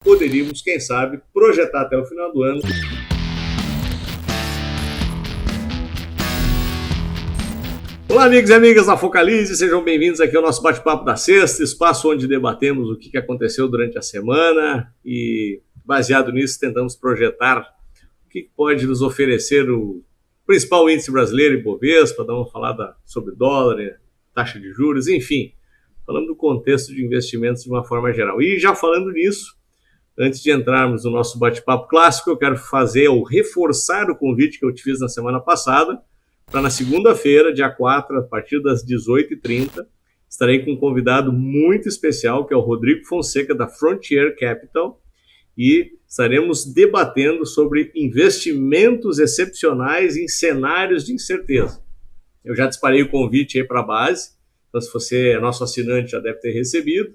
poderíamos, quem sabe, projetar até o final do ano. Olá, amigos e amigas da Focalize, sejam bem-vindos aqui ao nosso bate-papo da sexta, espaço onde debatemos o que aconteceu durante a semana e, baseado nisso, tentamos projetar o que pode nos oferecer o principal índice brasileiro, Ibovespa, dar uma falada sobre dólar, taxa de juros, enfim, falando do contexto de investimentos de uma forma geral. E já falando nisso, antes de entrarmos no nosso bate-papo clássico, eu quero fazer ou reforçar o convite que eu te fiz na semana passada, para na segunda-feira, dia 4, a partir das 18h30, estarei com um convidado muito especial, que é o Rodrigo Fonseca, da Frontier Capital, e estaremos debatendo sobre investimentos excepcionais em cenários de incerteza. Eu já disparei o convite aí para a base, então se você é nosso assinante já deve ter recebido.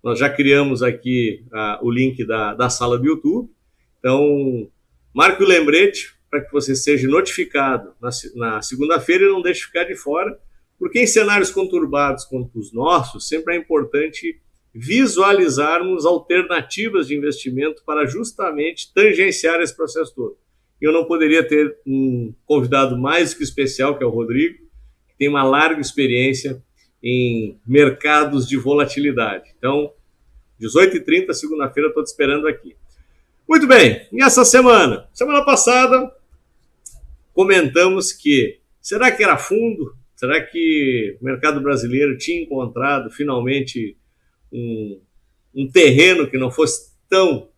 Nós já criamos aqui o link da sala do YouTube, então marque o lembrete para que você seja notificado na segunda-feira e não deixe ficar de fora, porque em cenários conturbados como os nossos, sempre é importante visualizarmos alternativas de investimento para justamente tangenciar esse processo todo. Eu não poderia ter um convidado mais que especial, que é o Rodrigo, que tem uma larga experiência em mercados de volatilidade. Então, 18h30, segunda-feira, estou te esperando aqui. Muito bem, e essa semana passada, comentamos que, será que era fundo? Será que o mercado brasileiro tinha encontrado finalmente um terreno que não fosse tão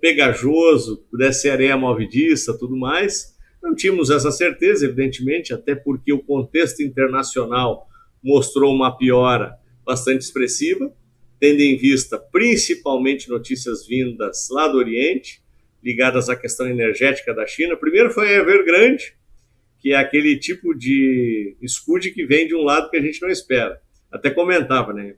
pegajoso, pudesse ser areia movediça, tudo mais? Não tínhamos essa certeza, evidentemente, até porque o contexto internacional mostrou uma piora bastante expressiva, tendo em vista principalmente notícias vindas lá do Oriente, ligadas à questão energética da China. Primeiro foi a Evergrande, que é aquele tipo de escudo que vem de um lado que a gente não espera. Até comentava, né?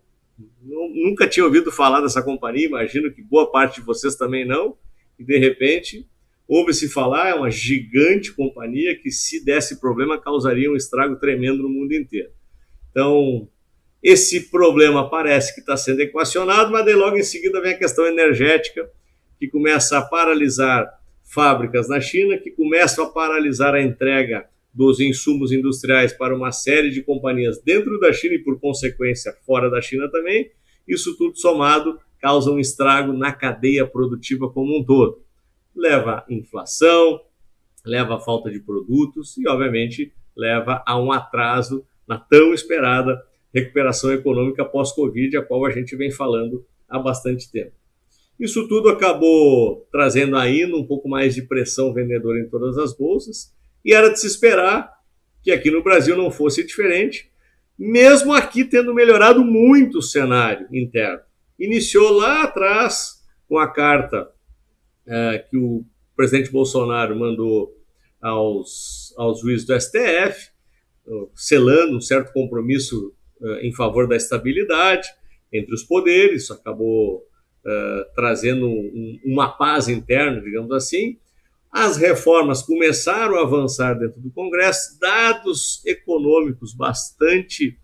Nunca tinha ouvido falar dessa companhia, imagino que boa parte de vocês também não, e de repente ouve-se falar, é uma gigante companhia que, se desse problema, causaria um estrago tremendo no mundo inteiro. Então, esse problema parece que está sendo equacionado, mas daí logo em seguida vem a questão energética, que começa a paralisar fábricas na China, que começam a paralisar a entrega dos insumos industriais para uma série de companhias dentro da China e, por consequência, fora da China também. Isso tudo somado causa um estrago na cadeia produtiva como um todo. Leva à inflação, leva à falta de produtos e, obviamente, leva a um atraso na tão esperada recuperação econômica pós-Covid, a qual a gente vem falando há bastante tempo. Isso tudo acabou trazendo ainda um pouco mais de pressão vendedora em todas as bolsas, e era de se esperar que aqui no Brasil não fosse diferente, mesmo aqui tendo melhorado muito o cenário interno. Iniciou lá atrás com a carta que o presidente Bolsonaro mandou aos juízes do STF, selando um certo compromisso em favor da estabilidade entre os poderes. Isso acabou trazendo uma paz interna, digamos assim. As reformas começaram a avançar dentro do Congresso, dados econômicos bastante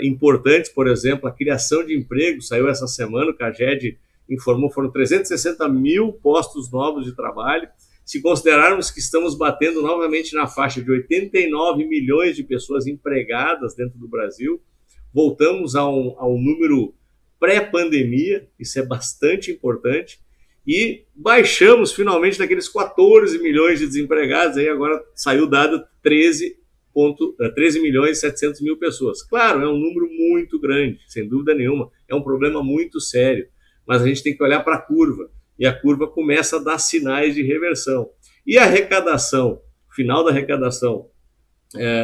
importantes, por exemplo, a criação de emprego, saiu essa semana, o CAGED informou, foram 360 mil postos novos de trabalho. Se considerarmos que estamos batendo novamente na faixa de 89 milhões de pessoas empregadas dentro do Brasil, voltamos a um número pré-pandemia, isso é bastante importante, e baixamos finalmente daqueles 14 milhões de desempregados, aí agora saiu o dado 13 milhões e 700 mil pessoas. Claro, é um número muito grande, sem dúvida nenhuma, é um problema muito sério, mas a gente tem que olhar para a curva, e a curva começa a dar sinais de reversão. E a arrecadação, final da arrecadação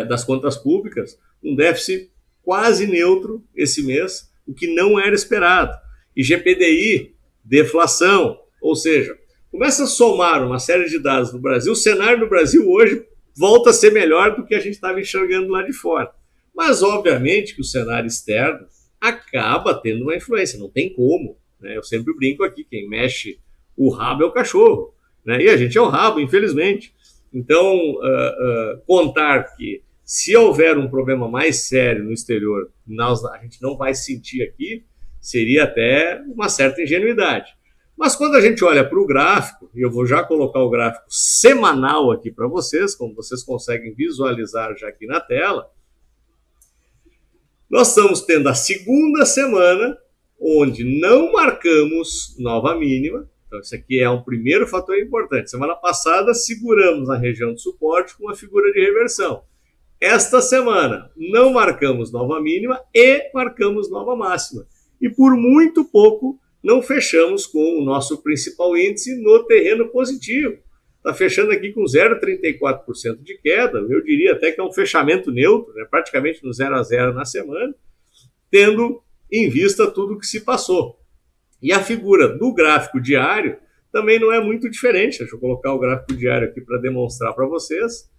das contas públicas, um déficit quase neutro esse mês, o que não era esperado. E GPDI, deflação, ou seja, começa a somar uma série de dados no Brasil, o cenário no Brasil hoje volta a ser melhor do que a gente estava enxergando lá de fora. Mas, obviamente, que o cenário externo acaba tendo uma influência, não tem como. Né? Eu sempre brinco aqui, quem mexe o rabo é o cachorro, né? E a gente é o rabo, infelizmente. Então, contar que se houver um problema mais sério no exterior, a gente não vai sentir aqui, seria até uma certa ingenuidade. Mas quando a gente olha para o gráfico, e eu vou já colocar o gráfico semanal aqui para vocês, como vocês conseguem visualizar já aqui na tela, nós estamos tendo a segunda semana onde não marcamos nova mínima. Então, isso aqui é um primeiro fator importante. Semana passada, seguramos na região de suporte com uma figura de reversão. Esta semana, não marcamos nova mínima e marcamos nova máxima. E por muito pouco, não fechamos com o nosso principal índice no terreno positivo. Está fechando aqui com 0,34% de queda. Eu diria até que é um fechamento neutro, né? Praticamente no 0 a 0 na semana, tendo em vista tudo o que se passou. E a figura do gráfico diário também não é muito diferente. Deixa eu colocar o gráfico diário aqui para demonstrar para vocês.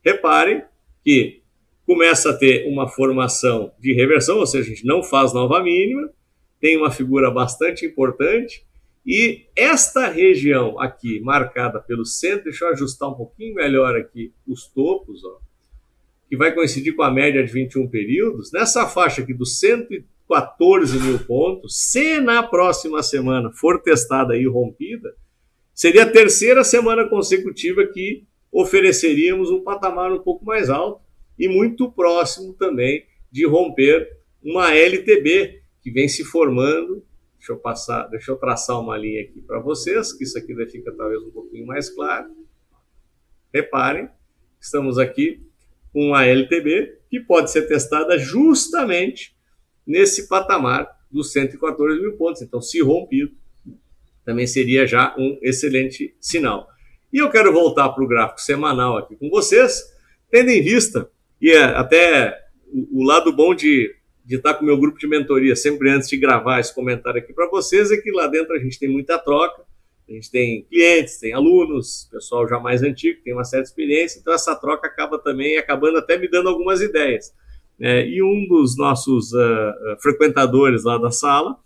Reparem que começa a ter uma formação de reversão, ou seja, a gente não faz nova mínima, tem uma figura bastante importante, e esta região aqui, marcada pelo centro, deixa eu ajustar um pouquinho melhor aqui os topos, ó, que vai coincidir com a média de 21 períodos, nessa faixa aqui dos 114 mil pontos, se na próxima semana for testada e rompida, seria a terceira semana consecutiva que ofereceríamos um patamar um pouco mais alto e muito próximo também de romper uma LTB que vem se formando. Deixa eu traçar uma linha aqui para vocês, que isso aqui fica talvez um pouquinho mais claro. Reparem, estamos aqui com uma LTB que pode ser testada justamente nesse patamar dos 114 mil pontos. Então, se rompido, também seria já um excelente sinal. E eu quero voltar para o gráfico semanal aqui com vocês, tendo em vista, e até o lado bom de estar com o meu grupo de mentoria, sempre antes de gravar esse comentário aqui para vocês, é que lá dentro a gente tem muita troca, a gente tem clientes, tem alunos, pessoal já mais antigo, tem uma certa experiência, então essa troca acaba também acabando até me dando algumas ideias. E um dos nossos frequentadores lá da sala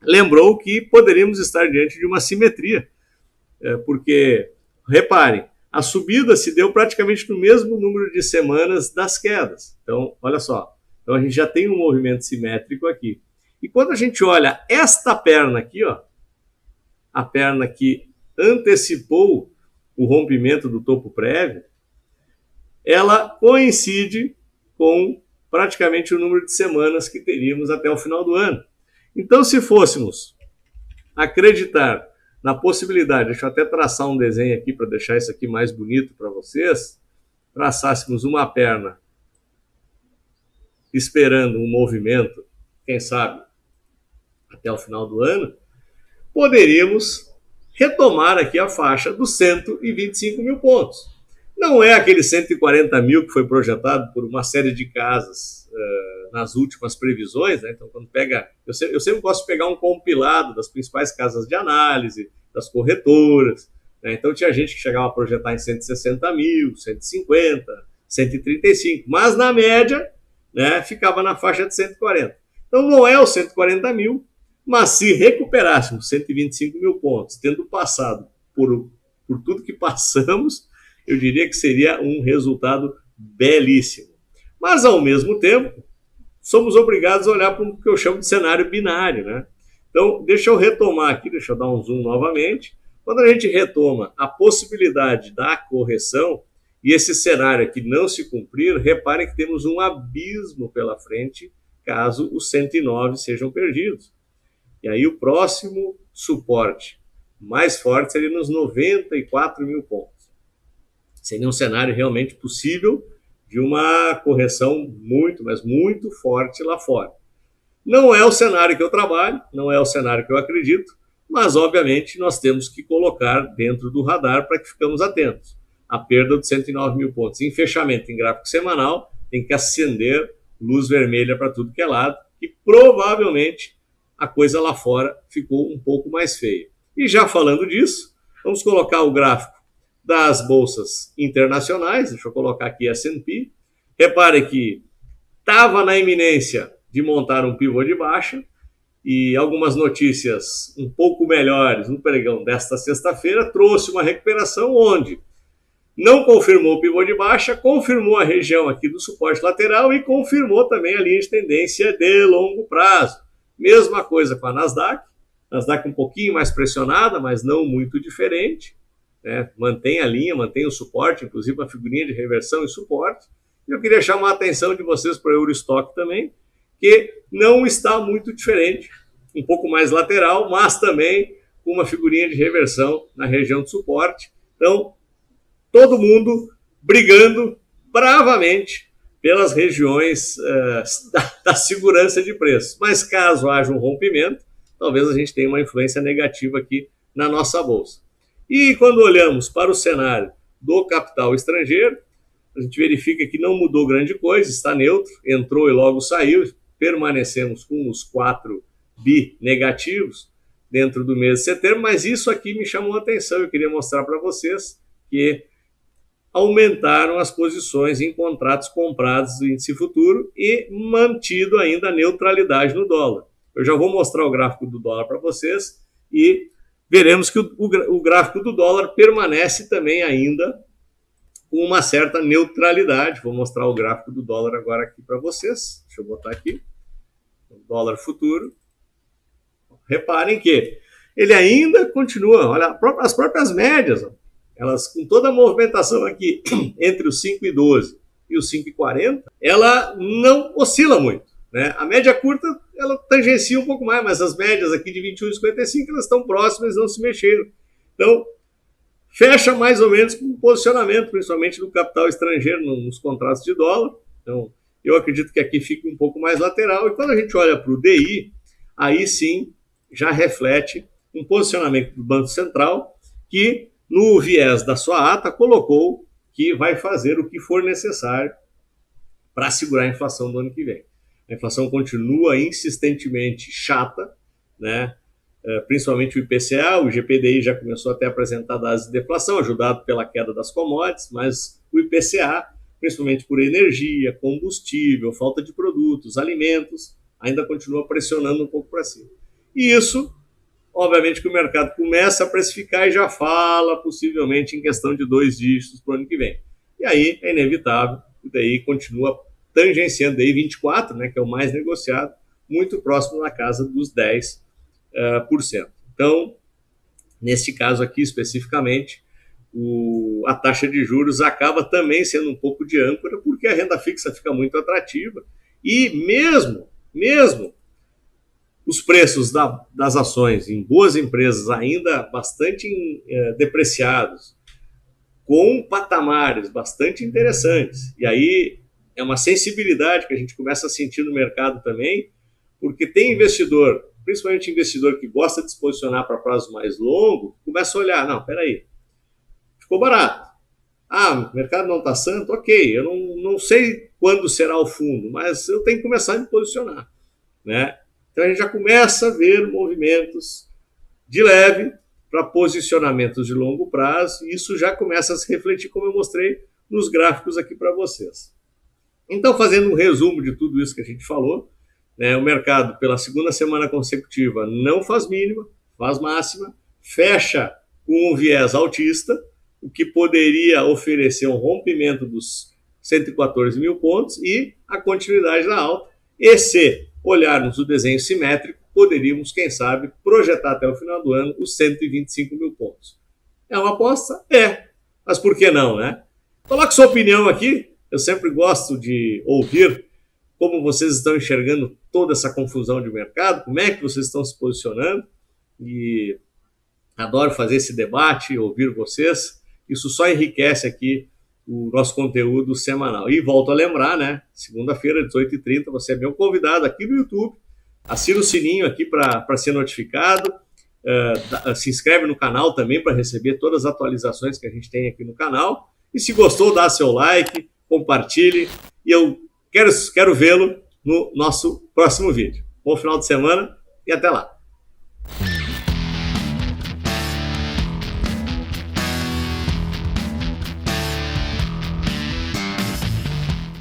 lembrou que poderíamos estar diante de uma simetria, porque, reparem, a subida se deu praticamente no mesmo número de semanas das quedas. Então, olha só, então a gente já tem um movimento simétrico aqui. E quando a gente olha esta perna aqui, ó, a perna que antecipou o rompimento do topo prévio, ela coincide com praticamente o número de semanas que teríamos até o final do ano. Então, se fôssemos acreditar na possibilidade, deixa eu até traçar um desenho aqui para deixar isso aqui mais bonito para vocês, traçássemos uma perna esperando um movimento, quem sabe, até o final do ano, poderíamos retomar aqui a faixa dos 125 mil pontos. Não é aquele 140 mil que foi projetado por uma série de casas nas últimas previsões, né? Então, quando pega, eu sempre gosto de pegar um compilado das principais casas de análise, das corretoras, né? Então tinha gente que chegava a projetar em 160 mil, 150, 135, mas na média, né, ficava na faixa de 140. Então não é os 140 mil, mas se recuperássemos 125 mil pontos, tendo passado por tudo que passamos, eu diria que seria um resultado belíssimo. Mas, ao mesmo tempo, somos obrigados a olhar para o que eu chamo de cenário binário, né? Então, deixa eu retomar aqui, deixa eu dar um zoom novamente. Quando a gente retoma a possibilidade da correção e esse cenário aqui não se cumprir, reparem que temos um abismo pela frente caso os 109 sejam perdidos. E aí o próximo suporte mais forte seria nos 94 mil pontos. Seria um cenário realmente possível de uma correção muito, mas muito forte lá fora. Não é o cenário que eu trabalho, não é o cenário que eu acredito, mas obviamente nós temos que colocar dentro do radar para que ficamos atentos. A perda de 109 mil pontos em fechamento em gráfico semanal tem que acender luz vermelha para tudo que é lado, e provavelmente a coisa lá fora ficou um pouco mais feia. E já falando disso, vamos colocar o gráfico das bolsas internacionais. Deixa eu colocar aqui S&P. Repare que estava na iminência de montar um pivô de baixa, e algumas notícias um pouco melhores no pregão desta sexta-feira trouxe uma recuperação onde não confirmou o pivô de baixa, confirmou a região aqui do suporte lateral e confirmou também a linha de tendência de longo prazo. Mesma coisa com a Nasdaq, Nasdaq um pouquinho mais pressionada, mas não muito diferente, né? Mantém a linha, mantém o suporte, inclusive uma figurinha de reversão e suporte. E eu queria chamar a atenção de vocês para o Eurostock também, que não está muito diferente, um pouco mais lateral, mas também com uma figurinha de reversão na região de suporte. Então, todo mundo brigando bravamente pelas regiões da segurança de preço. Mas caso haja um rompimento, talvez a gente tenha uma influência negativa aqui na nossa bolsa. E quando olhamos para o cenário do capital estrangeiro, a gente verifica que não mudou grande coisa, está neutro, entrou e logo saiu, permanecemos com os 4 bi negativos dentro do mês de setembro, mas isso aqui me chamou a atenção, eu queria mostrar para vocês que aumentaram as posições em contratos comprados do índice futuro e mantido ainda a neutralidade no dólar. Eu já vou mostrar o gráfico do dólar para vocês e veremos que o gráfico do dólar permanece também ainda com uma certa neutralidade. Vou mostrar o gráfico do dólar agora aqui para vocês. Deixa eu botar aqui. O dólar futuro. Reparem que ele ainda continua, olha, as próprias médias, elas com toda a movimentação aqui entre os 5,12 e os 5,40, ela não oscila muito, né? A média curta, ela tangencia um pouco mais, mas as médias aqui de 21,55, elas estão próximas, não se mexeram. Então, fecha mais ou menos com o posicionamento, principalmente do capital estrangeiro nos contratos de dólar. Então, eu acredito que aqui fica um pouco mais lateral. E quando a gente olha para o DI, aí sim já reflete um posicionamento do Banco Central que, no viés da sua ata, colocou que vai fazer o que for necessário para segurar a inflação do ano que vem. A inflação continua insistentemente chata, né? Principalmente o IPCA, o GPDI já começou até a apresentar dados de deflação, ajudado pela queda das commodities, mas o IPCA, principalmente por energia, combustível, falta de produtos, alimentos, ainda continua pressionando um pouco para cima. E isso, obviamente, que o mercado começa a precificar e já fala possivelmente em questão de 2 dígitos para o ano que vem. E aí é inevitável, o DI continua tangenciando, DI 24, né, que é o mais negociado, muito próximo na casa dos 10%. Então, neste caso aqui especificamente, a taxa de juros acaba também sendo um pouco de âncora, porque a renda fixa fica muito atrativa. E mesmo os preços das ações em boas empresas ainda bastante depreciados, com patamares bastante interessantes. E aí é uma sensibilidade que a gente começa a sentir no mercado também, porque tem investidor, principalmente investidor que gosta de se posicionar para prazo mais longo, começa a olhar, não, peraí, ficou barato. O mercado não está santo, ok, eu não sei quando será o fundo, mas eu tenho que começar a me posicionar, né? Então a gente já começa a ver movimentos de leve para posicionamentos de longo prazo, e isso já começa a se refletir, como eu mostrei nos gráficos aqui para vocês. Então, fazendo um resumo de tudo isso que a gente falou, né, o mercado, pela segunda semana consecutiva, não faz mínima, faz máxima, fecha com um viés altista, o que poderia oferecer um rompimento dos 114 mil pontos e a continuidade da alta. E se olharmos o desenho simétrico, poderíamos, quem sabe, projetar até o final do ano os 125 mil pontos. É uma aposta? É. Mas por que não, né? Coloque sua opinião aqui. Eu sempre gosto de ouvir como vocês estão enxergando toda essa confusão de mercado, como é que vocês estão se posicionando. E adoro fazer esse debate, ouvir vocês. Isso só enriquece aqui o nosso conteúdo semanal. E volto a lembrar, né? Segunda-feira, 18h30, você é meu convidado aqui no YouTube. Assina o sininho aqui para ser notificado. Se inscreve no canal também para receber todas as atualizações que a gente tem aqui no canal. E se gostou, dá seu like, compartilhe. E eu quero vê-lo no nosso próximo vídeo. Bom final de semana e até lá.